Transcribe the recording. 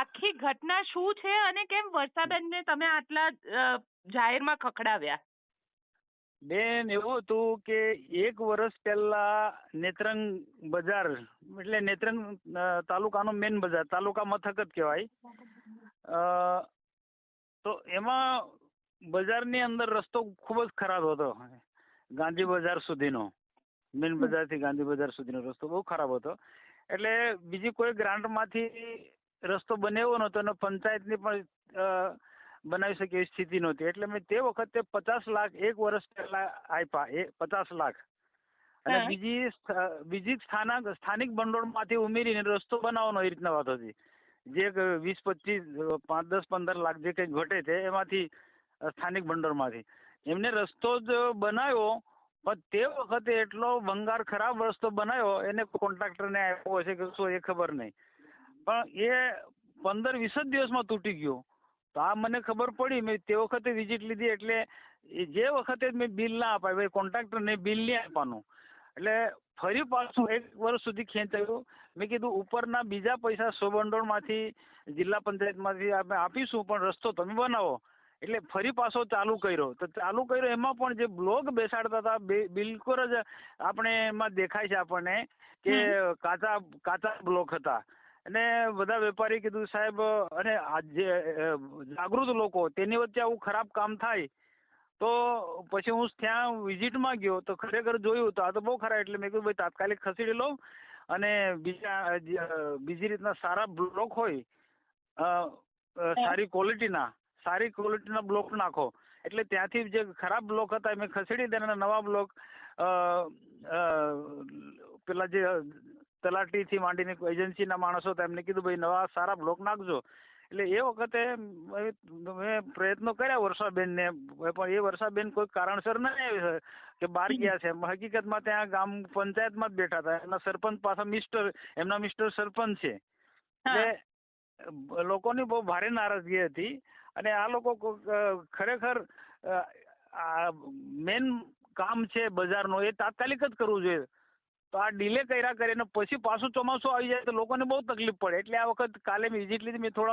આખી ઘટના શું છે અને કેમ વર્ષાબેનને તમે આટલા જાહેરમાં ખખડાવ્યા? બેન, એવું હતું કે 1 વર્ષ પહેલા નેત્રંગ બજાર, એટલે નેત્રંગ તાલુકાનો મેન બજાર, તાલુકા મથક જ કહેવાય. તો એમાં બજારની અંદર રસ્તો ખૂબ જ ખરાબ હતો. ગાંધી બજાર સુધીનો, મેન બજારથી ગાંધી બજાર સુધીનો રસ્તો બહુ ખરાબ હતો. એટલે બીજી કોઈ ગ્રાન્ટમાંથી રસ્તો બનાવ્યો નહોતો અને પંચાયતની પણ બનાવી શકે એવી સ્થિતિ નહોતી. એટલે મેં તે વખતે 50 લાખ 1 વર્ષ પહેલા આપ્યા, 50 લાખ. અને બીજી સ્થાનિક ભંડોળમાંથી ઉમેરીને રસ્તો બનાવવાનો એ રીતના વાત હતી. જે 20-25, 5-10-15 લાખ જે કંઈ ઘટે છે એમાંથી સ્થાનિક ભંડોળમાંથી એમને રસ્તો જ બનાવ્યો. પણ તે વખતે એટલો ભંગાર ખરાબ રસ્તો બનાવ્યો, એને કોન્ટ્રાક્ટરને આપ્યો હશે કે શું એ ખબર નહીં, પણ એ 15-20 જ દિવસમાં તૂટી ગયો. તો આ મને ખબર પડી. મેં તે વખતે વિઝિટ લીધી. એટલે જે વખતે મેં બિલ ના અપાય, ભાઈ કોન્ટ્રાક્ટરને બિલ નહીં આપવાનું. એટલે ફરી પાછું 1 વર્ષ સુધી ખેંચાયું. મેં કીધું ઉપરના બીજા પૈસા સ્વભંડોળમાંથી, જિલ્લા પંચાયતમાંથી આપણે આપીશું, પણ રસ્તો તમે બનાવો. એટલે ફરી પાછો ચાલુ કર્યો. તો ચાલુ કર્યો એમાં પણ જે બ્લોક બેસાડતા હતા બિલકુલ જ આપણે એમાં દેખાય છે આપણને કે કાચા બ્લોક હતા. અને બધા વેપારી કીધું સાહેબ, અને જે જાગૃત લોકો તેની વચ્ચે આવું ખરાબ કામ થાય તો પછી હું ત્યાં વિઝિટમાં ગયો તો ખરેખર જોયું તો આ તો બહુ ખરા. એટલે મેં કીધું ભાઈ તાત્કાલિક ખસેડી લઉં અને બીજી રીતના સારા બ્લોક હોય, સારી ક્વોલિટીના બ્લોક નાખો. એટલે ત્યાંથી જે ખરાબ બ્લોક હતા મેં ખસેડી દેના નવા બ્લોક પેલા જે તલાટીથી માંડીને એજન્સીના માણસો હતા એમને કીધું ભાઈ નવા સારા બ્લોક નાખજો. એટલે એ વખતે મેં પ્રયત્નો કર્યા વર્ષાબેનને, પણ એ વર્ષાબેન કોઈ કારણસર નહીં આવી કે બહાર ગયા છે. હકીકતમાં ત્યાં ગામ પંચાયતમાં જ બેઠા હતા. એમના સરપંચ પાછા એમના મિસ્ટર સરપંચ છે. એટલે લોકોની બહુ ભારે નારાજગી હતી. અને આ લોકો ખરેખર મેન કામ છે બજારનું, એ તાત્કાલિક જ કરવું જોઈએ. તો આ ડીલે કર્યા કરીને પછી પાછું ચોમાસું આવી જાય તો લોકોને બહુ તકલીફ પડે. એટલે આ વખત કાલે મેં વિઝિટ લીધી. મેં થોડા